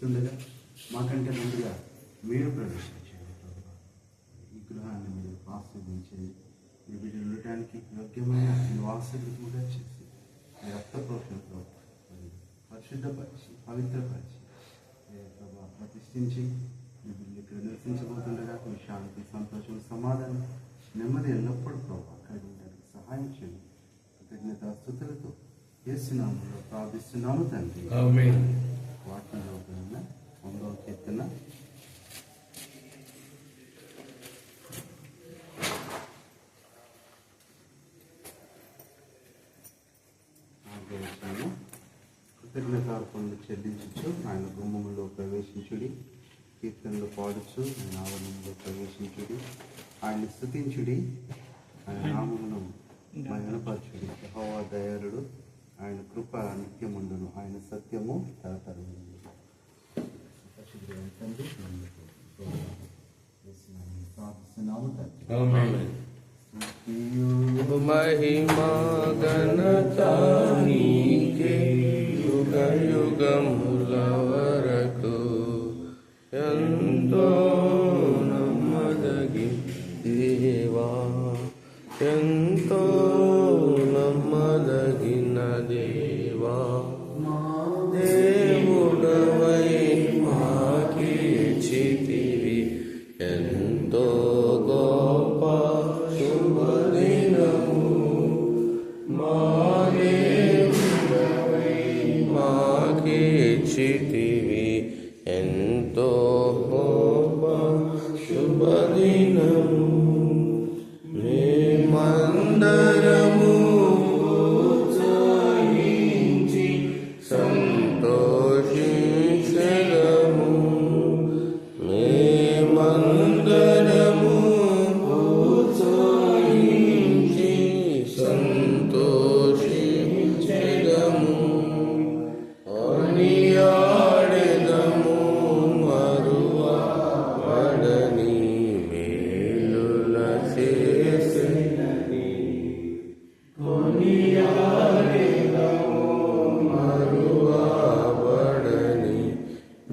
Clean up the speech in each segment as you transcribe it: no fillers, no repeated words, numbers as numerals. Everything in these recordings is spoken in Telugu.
వస్తుండగా మాకంటే ముందుగా మీరు ప్రవేశించండి ప్రభు. ఈ గృహాన్ని మీరు ఆస్వాదించండి. మీ బిడ్డలు ఉండటానికి యోగ్యమైన నివాసముగా చేసి మీ రక్త ప్రోక్షణతో పరిశుద్ధపరిచి పవిత్రపరిచి ప్రభు ప్రతిష్ఠించి మీ బిడ్డలు ఇక్కడ నివసించబోతుండగా మీ శాంతి, సంతోషం, సమాధానం, నెమ్మది ఎల్లప్పుడూ ప్రభు కలిగి ఉండడానికి సహాయం చేయండి. కృతజ్ఞత స్తుతులతో యేసు నామములో ప్రార్థిస్తున్నాము తండ్రి. ఆమేన్. వాక్యంలో 9వ కీర్తన 4వ వచనము. కృతజ్ఞతార్పణలు చెల్లించు ఆయన గుమ్మములో ప్రవేశించుడి, కీర్తనలు పాడుచు ఆయన ఆవరణంలో ప్రవేశించుడి, ఆయన స్తుతించుడి, ఆయన నామమును మహిమపరచుడి. యెహోవా దయాళుడు, ఆయన కృప నిత్యముండును, ఆయన సత్యము తరతరములు. మహిమా ఘనత నీకే యుగ యుగముల వరకు. ఎంతో నమ్మదగి దేవా, ఎంతో నమ్మదగిన దేవా, దేవుడవై మాకిచ్చితివి ఎంతో గొప్ప శుభదినము. మా దేవుడవై మాకిచ్చితివి ఎంతో గొప్ప శుభదినము. మేమందరము ఉత్సహించి సంతోషించెదము. మేమందరము ఉత్సహించి సంతోషించెదము. కొనియాడెదము మరువబడని మేలుల చేసినని. కొనియాడెదము మరువబడని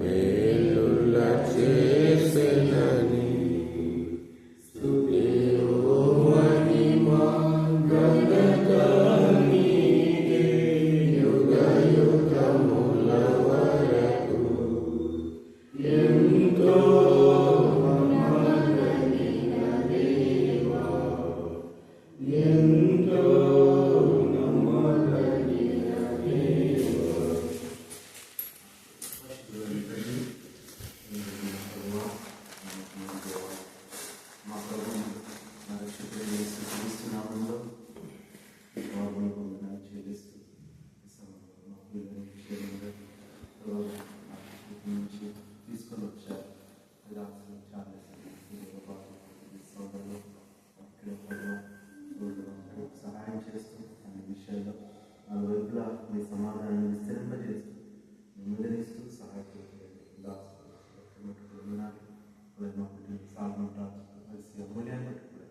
మేలుల చేసినని. స్తుతియు మహిమ ఘనత నీకే యుగ యుగముల వరకు. ఎంతో నమ్మదగిన దేవా, ఎంతో నమ్మదగిన దేవా. మా ప్రభు మా రక్షకుడు యేసు క్రీస్తు నామములో ఈ పాపములకు వందనాలు చెల్లిస్తూ ఈ సమయంలో మా పిల్లల విషయంలో ప్రభు మా రక్షకుడి నుంచి తీసుకొని వచ్చారు. రాసిన చాలా సోదరులు ఇక్కడ ప్రభు సహాయం చేస్తూ అన్ని విషయాల్లో నలువైపులా మీ సమాధానాన్ని విస్తరింపజేస్తూ ముందరిస్తూ సహాయపడుతుంది. అమూల్యాన్ని బట్టి కూడా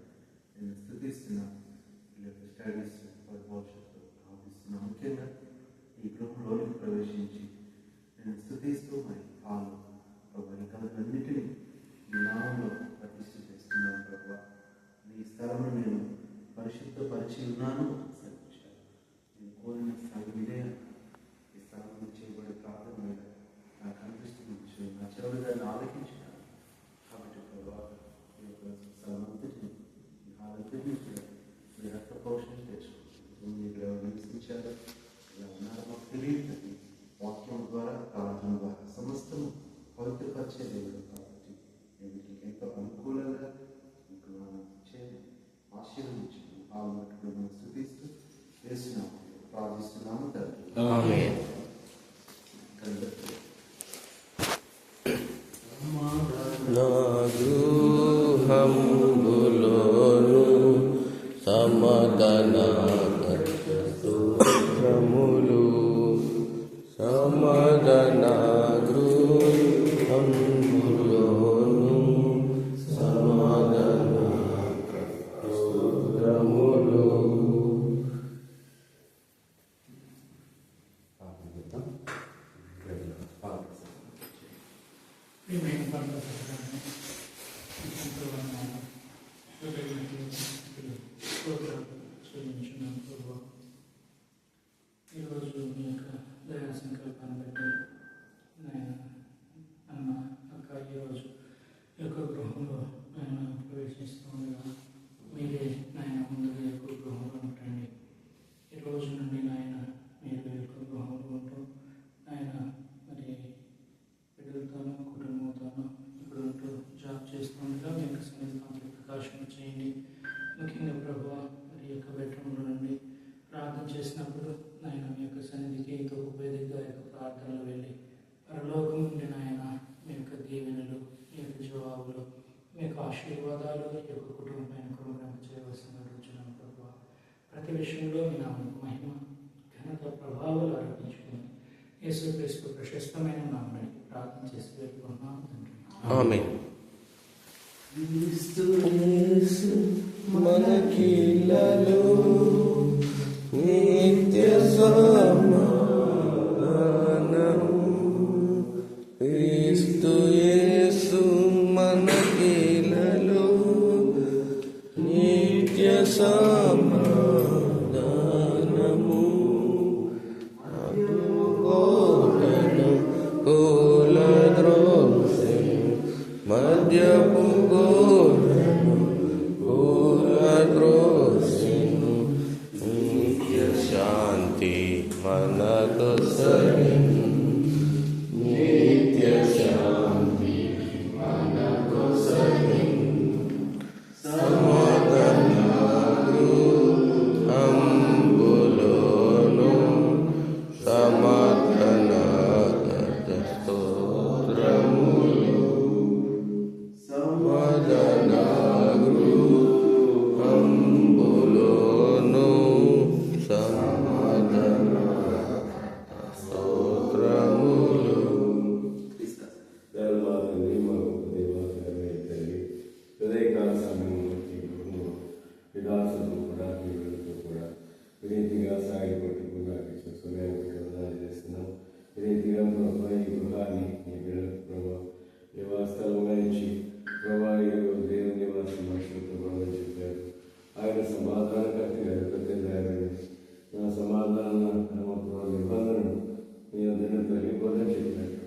నేను స్థుతిస్తున్నాను. వీళ్ళకి స్టడీస్ భవిష్యత్తు ప్రార్థిస్తున్నాను. ముఖ్యంగా ఈ గృహంలోనికి ప్రవేశించి నేను స్థుతిస్తూ మరి పాలు కలగన్నిటినీ ఈ నామంలో ప్రతిష్ఠ చేస్తున్నాను. ప్రభు ఈ స్థలంలో నేను పరిశుద్ధపరిచి ఉన్నాను. నేను కోరిన స్థలం ఇదే. ఈ స్థలంలో చేయబడే ప్రార్థన మీద నాకు అనిపిస్తుంది. నా చెవులు దాన్ని ఆలోచించాను. కాబట్టి ప్రభావ ఈ యొక్క స్థలమంతటిని ఈ హాలంతటిని కూడా మీ రక్త పోషణ తెచ్చుకుంటుంది. మీరు ఎవరు నివసించారో ఇలా ఉన్నారో మాకు తెలియదు. వాక్యం ద్వారా ప్రార్థన ద్వారా సమస్తము పవిత్రపరిచే దేవుడు కాబట్టి నేను ఎంతో అనుకూలంగా మీకు ఆశీర్వదించాను. ఆ మట్టుకు మనం స్థుతిస్తూ చేస్తున్నాము, ప్రార్థిస్తున్నాము తండ్రి. ఆమేన్. నా గృహంబులోను సమాధాన సూత్రములు, సమాధాన గృహంబులోను సమాధాన సూత్రములు. ఈరోజు మీ యొక్క దయా సంకల్పాన్ని బట్టి నేను అన్న అక్క ఈరోజు ఈ యొక్క గృహంలో నేను ప్రవేశిస్తూ ఉండగా మీరే నాయన ముందుగా ఈ యొక్క గృహంలో ఉంటండి. ఈ రోజు నుండి నాయన మీరు ఈ యొక్క గృహంలో ఉంటూ నాయన మరి బిడ్డలతోనూ కుటుంబంతోనూ ఇక్కడ ఉంటూ జాబ్ చేస్తుండగా మీ యొక్క సన్నిధిలో ప్రకాశం చేయండి. ముఖ్యంగా ప్రభావ మరి యొక్క బెడ్రూమ్లో నుండి ప్రార్థన చేసినప్పుడు నాయన మీ యొక్క సన్నిధికి ఇంకొక వేదికగా యొక్క ప్రార్థనలు వెళ్ళి పరలోకం నుండి నాయన మీ యొక్క దీవెనలు, మీ యొక్క జవాబులు, మీ యొక్క ఆశీర్వాదాలు ఈ యొక్క కుటుంబం పైన కుటుంబం చేయవలసిన రోజులను ప్రభావ ప్రతి విషయంలో మీ నామం మహిమ ఘనత ప్రభావాలు ఆరోపించుకుని యేసుక్రీస్తు ప్రశస్తమైన నామని ప్రార్థన చేసి వేడుకుంటున్నాం తండ్రి. ఆమేన్. మనకిలలో నిత్య సమాధానం క్రీస్తు యేసు మనకిలలో నిత్య సమాధానము కోటను కూలద్రోసెను మద్యపు గోడను కూలద్రోసెను నిత్య శాంతి మనకు సరిను నిత్య శాంతి మనకు సరిను సమాధానము అంబులోను సమాధాన స్తోత్రములు సమాధానము అంబులోను సమాధాన స్తోత్రములు. దేవాలయాన్ని మాకు దేవాలయాన్ని తల్లి హృదయకాల సమయంలో విలాసంలో కూడా వీళ్ళతో కూడా వినీతిగా సాగి పట్టుకున్నా సమయానికి ప్రదానం చేస్తున్నాం. వినీతిగా ప్రభావ ఈ గృహాన్ని ఈ బిడ్డలకు ప్రభావ నివాసస్థలంగా ఇచ్చి ప్రభావ దేవుని నివాస మనుషులు ప్రభావం చెప్పారు. ఆయన సమాధానకర్త గణపతి నా సమాధాన నిబంధనను మీ అందరినీ తొలగిపోదని చెప్పినట్టు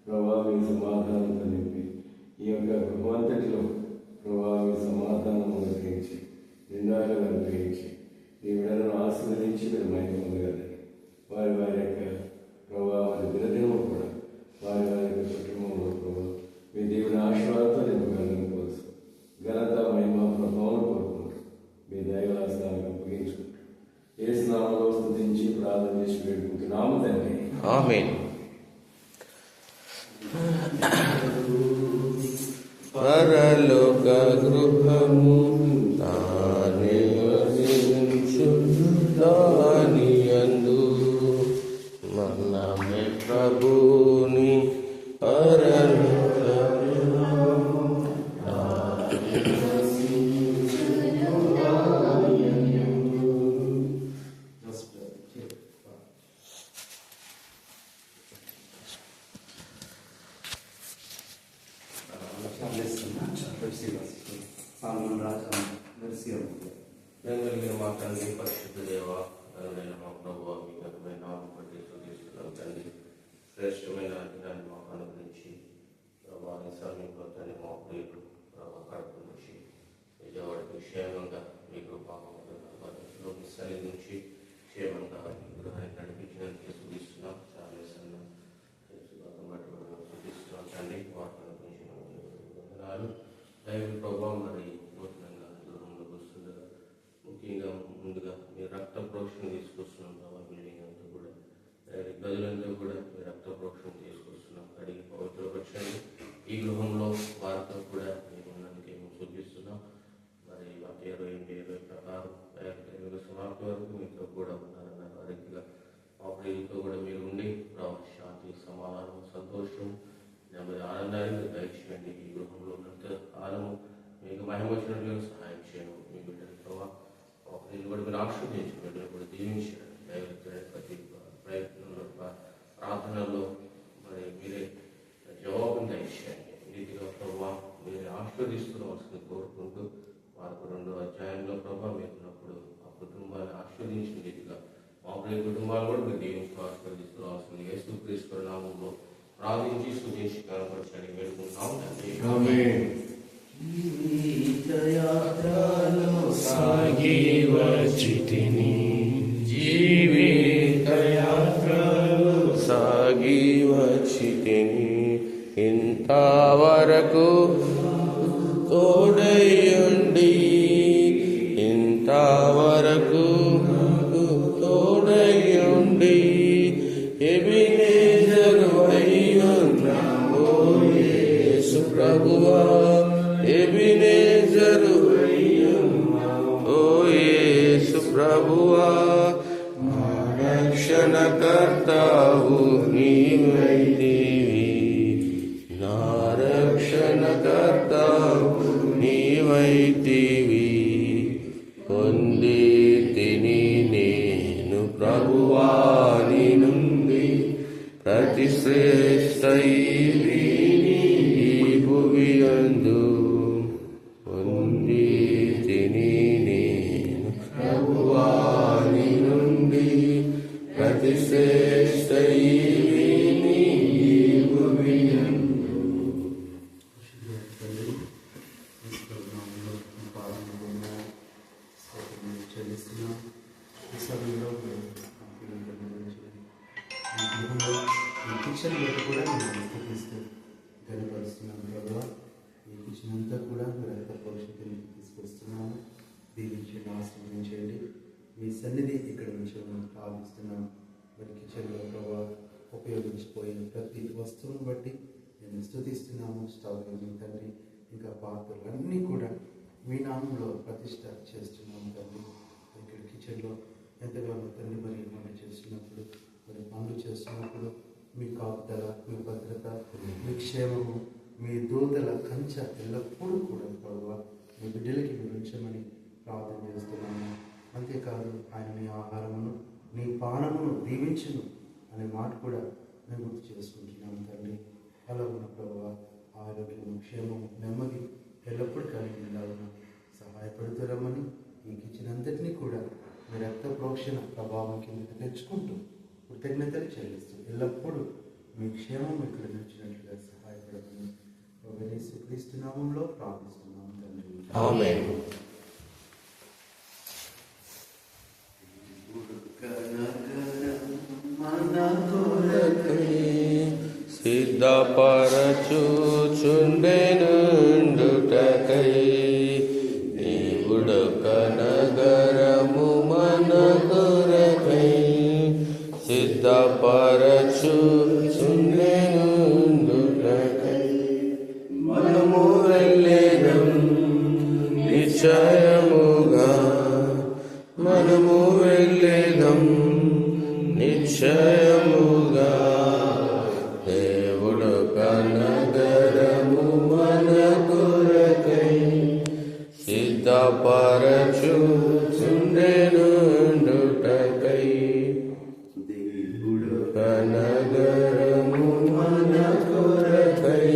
ప్రభావ మీ సమాధానం కలిపి ఈ యొక్క గృహంతటిలో ప్రభావ మీ సమాధానం అనుగ్రహించి నిండాగా అనుగ్రహించి ఈ విడలను ఆశీర్వదించి మీరు మహిమ పొందగలని వారి వారి యొక్క ప్రభావ వారి దినదినము కూడా వారి వారి యొక్క కుటుంబంలో ప్రభావ మీ దేవుని ఆశీర్వాదంతో నింపగలని కోసం ఘనత మహిమ ప్రభావం కోరుకుంటూ మీ దైవరాస్తానికి అప్పగించుకుంటూ యేసు నామములో స్తుతించి ప్రార్థన చేసి వేడుకుంటున్నాము తండ్రి. ఆమేన్. పరలోక గృహము తానే వసించు దానియందు మనమే ప్రభుని పరలోక గృహము తానే వసించు దానియందు. కలిగిన మా తండ్రి పరిశుద్ధ దేవ మా ప్రభువ మీ ఘనమైన నామమును బట్టి స్తుతిస్తున్నాం తండ్రి. శ్రేష్టమైన దినాన్ని మాకు అనుగ్రహించి ప్రభావ సమీపంలో తండ్రి మా ప్రియులు ప్రభావ కడుపు నుంచి విజయవాడకి క్షేమంగా మీ కృపాలో మీ సరి నుంచి క్షేమంగా మీ గృహాన్ని నడిపించినందుకు స్తుతిస్తున్నాం. చాలా బట్టి స్తుతిస్తున్నాం తండ్రి. వాటిని అనుగ్రహించిన వందనాలు. దైవ ప్రభావం మరి నూతనంగా గృహంలోకి వస్తుండగా ముఖ్యంగా ముందుగా మీ రక్త ప్రోక్షణ తీసుకొస్తున్నాం. ప్రభావ బిల్డింగ్ అంతా కూడా గదులంతా కూడా మీ రక్త ప్రోక్షణ తీసుకొస్తున్నాం. అడిగి పవిత్రపరచండి. ఈ గృహంలో వారితో కూడా మేము ఉన్నందుకే మేము చూపిస్తున్నాం. మరి 2020 ప్రకారం సమాప్తి వరకు మీతో కూడా ఉన్నారన్న వారిగా మా ప్రియులతో కూడా మీరు ఉండి శాంతి, సమాధానం, సంతోషం, నెమ్మది, ఆనందాన్ని దయచేయండి. ఈ గృహంలో ఉన్నంత కాలము మీకు మహిమ వచ్చినట్లుగా సహాయం చేయండి. మీ బిడ్డల ప్రభావ మా ప్రియులు కూడా మీరు ఆశీర్వదించి బిడ్డలు కూడా దీవించండి. ప్రతి ప్రయత్నంలో ప్రార్థనలో మరి మీరే జవాబును దయచేయండి. రీతిగా దీవించిన రీతిగా మా ప్రియ కుటుంబాలు కూడా మీరు దీవించి ఆశీర్వదిస్తున్న యేసుక్రీస్తు నామములో ప్రార్థించి స్తుతించి కనపరచండి వేడుకుంటున్నాం తండ్రి. జీవితయాత్రలో సాగి వచ్చితిని, జీవితయాత్రలో సాగి వచ్చితిని, ఇంతవరకు తోడయుండి, ఇంతవరకు తోడయుండి, ఎబినేజరు అయ్యున్నావు యేసు ప్రభువా, ఎబినేజరు ఓ యేసు ప్రభువా, మా రక్షణకర్తావు నీవైతివి, నా రక్షణకర్తావు నీవైతివి, పొందితిని నేను ప్రభువాని నుండి ప్రతి శ్రేష్ఠ ఈ భువియందు, పొందితిని నేను ప్రభువాని నుండి ప్రతి శ్రేష్ఠ ఈ భువియందు. చెల్లిస్తున్నాం. ఈ సమయంలో ఈ కిచెన్ బట్టి కూడా మేము స్థితిస్తూ కనపరుస్తున్నాం ప్రభావ. ఈ కిచెన్ అంతా కూడా మీరు అంత భవిష్యత్తుని తీసుకొస్తున్నాము. దీవించండి, ఆశీర్వదించండి. మీ సన్నిధి ఇక్కడ నుంచి మనం ప్రార్థిస్తున్నాం. మరి కిచెన్లో ప్రభావ ఉపయోగించిపోయిన ప్రతి వస్తువును బట్టి నేను స్థుతిస్తున్నాము. స్టవ్ తండ్రి, ఇంకా పాత్రలు అన్నీ కూడా మీ నామంలో ప్రతిష్ట చేస్తున్నాము తండ్రి. ఇక్కడ కిచెన్లో ఎంతగానో తండ్రి మరి వంట చేస్తున్నప్పుడు, మరి పనులు చేస్తున్నప్పుడు మీ కాపుదల, మీ భద్రత, మీ క్షేమము, మీ దూతల కంచె ఎల్లప్పుడూ కూడా ప్రభావ మీ బిడ్డలకి మీరు ఉంచమని ప్రార్థన చేస్తున్నాము. అంతేకాదు ఆయన మీ ఆహారమును, నీ పానమును దీవించును అనే మాట కూడా మేము గుర్తు చేసుకుంటున్నాము తండ్రి. అలా ఉన్న ప్రభావ ఆరోగ్యము, క్షేమము, నెమ్మది ఎల్లప్పుడూ కలిగి ఉండాలని సహాయపడుతురమ్మని ఈ కిచెన్ అంతటినీ కూడా మీ రక్త ప్రోక్షణ ప్రభావం కింద తెచ్చుకుంటూ కృతజ్ఞతలు చెల్లిస్తూ ఎల్లప్పుడూ మీ క్షేమం ఇక్కడ నిలిచినట్లుగా సహాయపడమని యేసుక్రీస్తు నామంలో ప్రార్థిస్తున్నాము తండ్రి. ఆమేన్. సిద్ధపరచుచుండెనుండుటకై నీవుడొక నగరము మన కొరకై సిద్ధపరచుచుండెనుండుటకై మనము వెళ్ళేదం నిశ్చయముగా, మనము వెళ్ళేదం నిశ్చయముగా, దేవుడు కనగరము మన కొరకై సిద్ధపరచుచుండెనుండుటకై, దేవుడు కనగరము మన కొరకై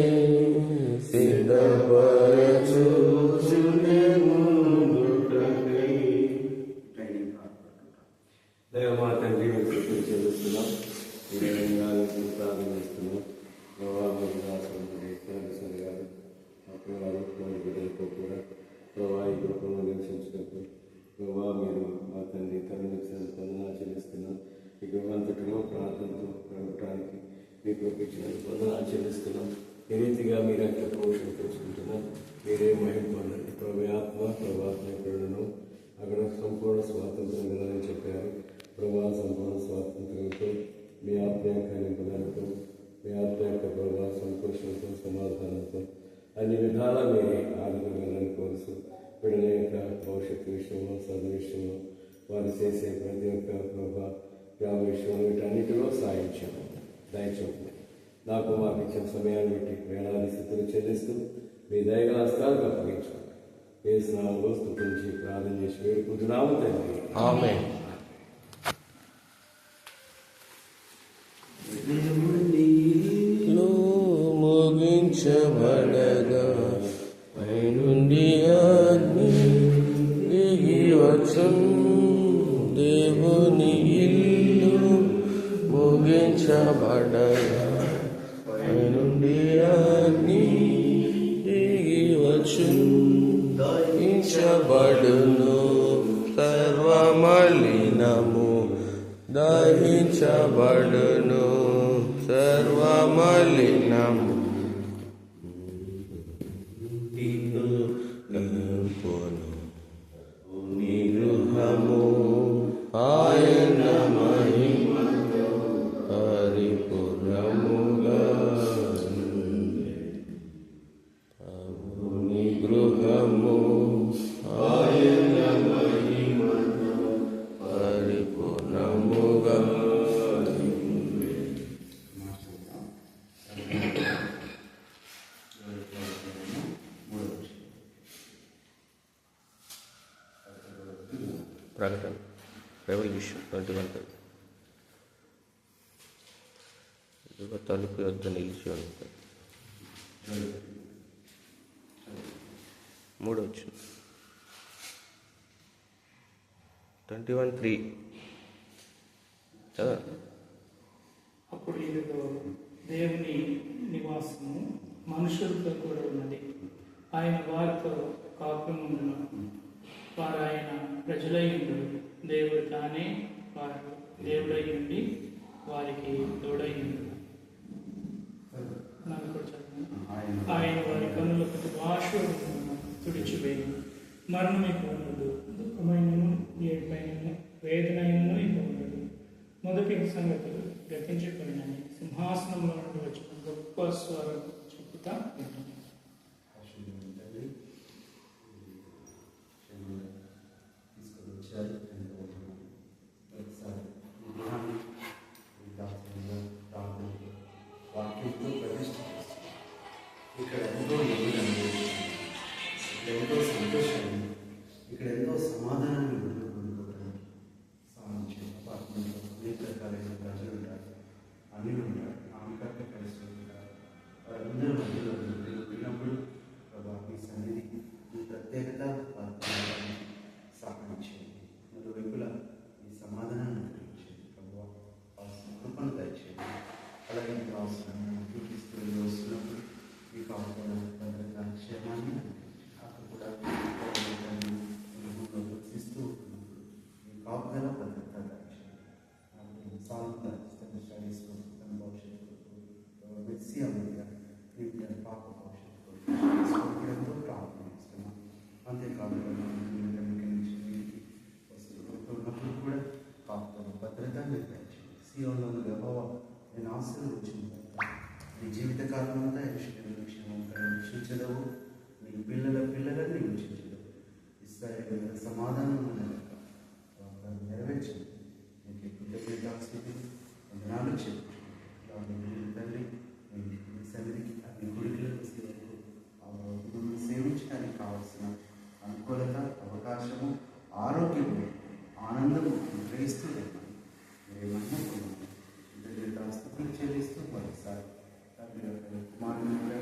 సిద్ధపరచుచుండెనుండుటకై. దైవమా తండ్రి మీకు చెల్లిస్తున్నాం. ఈ విధంగా ప్రారంభిస్తున్నాం. ప్రభావం గారు అప్పుడు బిడ్డలతో కూడా ప్రభావ ఈ గృహంలో నివసించినప్పుడు ప్రభావ మీరు మా తండ్రి తరుణించినందుకు చెల్లిస్తున్నాం. ఈ గృహంతటిలో ప్రార్థనతో గడపడానికి మీ ప్రొపించినందుకు చెల్లిస్తున్నాం. ఈ రీతిగా మీరు అక్కడ పోషణ తెచ్చుకుంటున్నాం. మీరే మహిమ పొందండి. ప్రభాత్మ ప్రభాత్మకులను అక్కడ సంపూర్ణ స్వాతంత్రం కలని చెప్పారు. ప్రభావ సంపూర్ణ స్వాతంత్రంతో మీ ఆత్మీయ నింపడంతో, మీ ఆత్మీయ ప్రభావ సంతోషంతో, సమాధానంతో అన్ని విధాల మీరే ఆదరణలని కోరుతూ బిడ్డల యొక్క భవిష్యత్తు విషయంలో, చదువు విషయంలో, వారు చేసే ప్రతి ఒక్క ప్రభావ గ్రామ విషయంలో వీటన్నిటిలో సాయించాము. దయచేయండి. నాకు మాకు ఇచ్చిన సమయాన్ని బట్టి వేలాది స్థితులు చెల్లిస్తూ మీ దయగల హస్తాలకు అప్పగించుకోండి. ఏ స్నామంలో స్తుతించి ప్రార్థన చేసి వేడుకుంటున్నాము తండ్రి. ఆమేన్. ముగించబడగా పైనుండి అగ్ని దిగి వచ్చును, దేవుని నీ ఇల్లు ముగించబడగా నుండి అగ్ని దిగి వచ్చును దహించబడును సర్వమలినము దహించబడును సర్వమలినము నీ గృహము ఆయన మహిమతో పరిపూర్ణముగా నీ గృహము ఆయన మహిమతో పరిపూర్ణముగా ప్రకటన రెవల్యూషన్ 21 ఇదిగో తలుపు వద్ద నిలిచి ఉంటుంది. 3 21:3 చదవండి. అప్పుడు ఇదిగో దేవుని నివాసము మనుషులతో కూడా ఉన్నది. ఆయన వారితో కాపురముండును. వారు ఆయన ప్రజలై ఉండును. దేవుడు తానే వారు దేవుడై ఉండి వారికి తోడై ఉండును. ఆయన వారి కన్నుల ప్రతి భాష తుడిచివేయను. మరణమిక ఉండదు, దుఃఖమైనను ఏడుపైనను వేదనైనను ఇక ఉండదు. మొదటి సంగతులు గతించిపోయినాయి. సింహాసనంలో నుండి వచ్చిన గొప్ప స్వరం చెప్పుతా ఉంటుంది. ఇక్కడ ఎంతో ఎదురు, ఇక్కడ ఎంతో సంతోషాన్ని, ఇక్కడ ఎంతో సమాధానాన్ని పొందుకోవడానికి సాధించే అపార్ట్మెంట్లో అనేక రకాలైన ప్రజలు ఉంటారు, అన్యులు ఉంటారు, ఆమెకట్ట కలిసి ఉంటారు. వారందరి మధ్యలో వెళ్ళినప్పుడు ప్రభా మీ సన్నిధి ఈ ప్రత్యేకత సహాయించేది. మరోవైపులా ఈ సమాధానాన్ని కలిగించేది. ప్రభా ఆ కృపను దయచేయండి. అలాగే మీకు అవసరమైన చూపిస్తూ వస్తున్నప్పుడు మీకు అవసరమైన క్షేమాన్ని అక్కడ కూడా గుర్తిస్తూ మీ కాపుదల భద్రత సాగుతా స్టడీస్ తన భవిష్యత్తు వెచ్చి అమెరికా పాప భవిష్యత్తు ఎంతో ప్రారంభిస్తున్నాం. అంతేకాకుండా వస్తున్నప్పుడు కూడా కాపుదల భద్రత నిర్వహించండి. సీఎంలో యెహోవా నేను ఆశీర్వదించిన నీ జీవితకాలం అంతా రక్షించదవు. నీ పిల్లల పిల్లలని రక్షించదవు. ఇశ్రాయేలు సమాధానం నెరవేర్చండి. నీకు కృతజ్ఞతాస్థితి వందనాలు చెప్పుకుంటున్నాను. తండ్రి మీ సన్నిధికి అన్ని గుడికలకు సేవించడానికి కావాల్సిన అనుకూలత, అవకాశము, ఆరోగ్యము, ఆనందము గ్రహిస్తూ కృతజ్ఞతాస్థితులు చెల్లిస్తూ మరోసారి కుమారుడు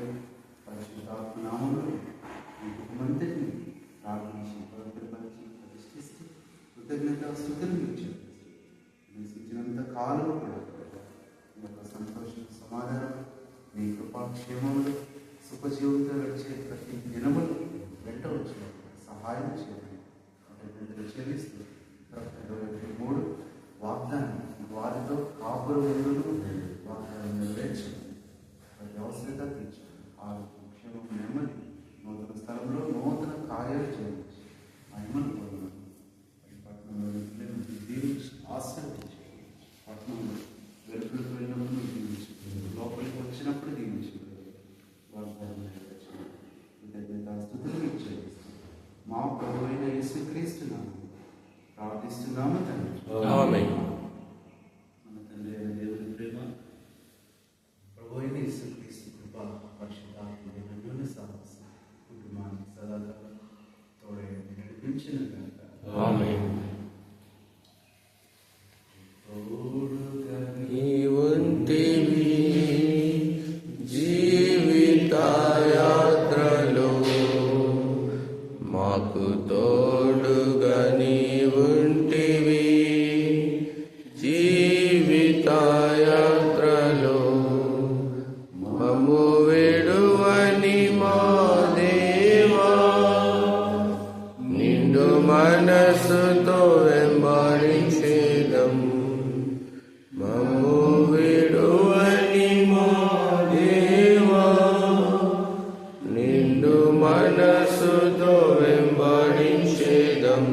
పరిశుద్ధాత్మ నామములో ఈ కుటుంబంతటిని ప్రార్థించి పవిత్రపరిచి ప్రతిష్ఠిస్తూ కృతజ్ఞతాస్థుతులు మీకు చెల్లిస్తూ మీకు ఇచ్చినంత కాలం కూడా మీ యొక్క సంతోషం, సమాధానం, మీ కృపాక్షేమములు సుఖజీవులతో గడిచే ప్రతి దినములు వెంట వచ్చిన సహాయం చేయాలి. కృతజ్ఞతలు చెల్లిస్తూ 23 వాగ్దానం వారితో కాపురం ఎందుకు వాగ్దానం నెరవేర్చండి. అవసరత తీర్చండి. ఆరోగ్యం, క్షేమం, నెమ్మది, నూతన స్థలంలో నూతన కార్యాలు చేయండి. మహిమను పొందడం పట్టణంలో దీవించి ఆశీర్వదించండి. పట్టణంలో వెలుపులకు వెళ్ళినప్పుడు దీవించండి, లోపలికి వచ్చినప్పుడు దీవించండి. వాగ్దానం నెరవేర్చండి. కృతజ్ఞతాస్తుతులు మీకు చెల్లిస్తాం. మా ప్రభు అయిన యేసుక్రీస్తు నామములో ప్రార్థిస్తున్నాము తండ్రి. ఆమేన్. మన తండ్రి అయిన దేవుని ప్రేమ, ప్రభు అయిన యేసుక్రీస్తు కృప, పరిశుద్ధాత్మ దేవుని సహవాసం కుటుంబానికి సదాకాలం తోడై నడిపించిన జీవితయాత్రలో మమ్ము విడువని మా దేవా, నిండు మనసుతో వెంబడించేదం. మమ్ము విడువని మా దేవా, నిండు మనసుతో వెంబడించేదం.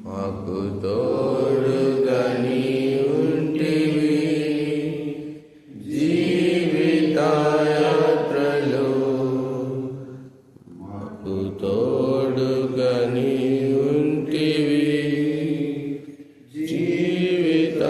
మాకు తోడుగా నీ ఉంటివి జీవితయాత్రలో, మాకు తోడుగా నీ ఉంటివి జీవితయాత్రలో.